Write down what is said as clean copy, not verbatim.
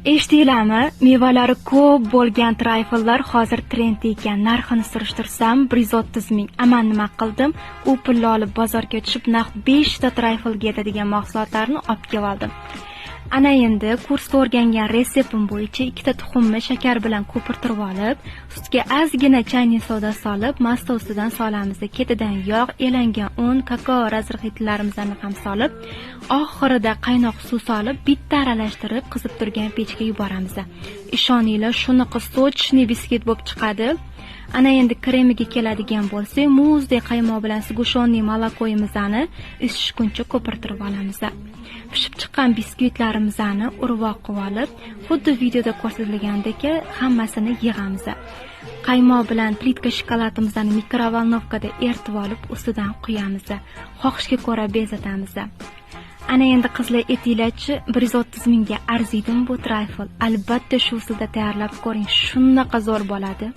Eshitdinglarmi? Mevalari ko'p bo'lgan trayfellar hozir trendda ekan. Narxini surishtirsam 130 ming. Aman nima qildim? U pulni olib bozorga tushib, naq 5 ta trayfelga yetadigan mahsulotlarni olib kelib oldim. Ana endi kursda o'rgangan retseptim bo'yicha 2 ta tuxumni shakar bilan ko'pirtirib olib, sutga ozgina chaynak soda solib, masta ustidan solamiz. Ketidan yog', elangan un, kakao razrixitlarimizni ham solib, oxirida qaynoq suv solib, bitta aralashtirib, qizib turgan pechga yuboramiz. Ishoninglar, shunaqa sochni biskit bo'lib chiqadi. Ana endi kremiga keladigan bo'lsak, muzdek qaymoq bilan sgushonniy molokoyimizni isishguncha ko'pirtirib olamiz. Pishib chiqqan biskvitlarimizni urvoq qilib olib, xuddi videoda ko'rsatilgandek hammasini yig'amiz. Qaymoq bilan plitka shokoladimizni mikrovolnovkada eritib olib, ustidan quyamiz. Xohishga ko'ra bezatamiz. Ana endi qizlar aytinglarchi, 130 mingga arziydimi bu trayfel? Albatta shu usulda tayyorlab ko'ring, shunaqa zo'r bo'ladi.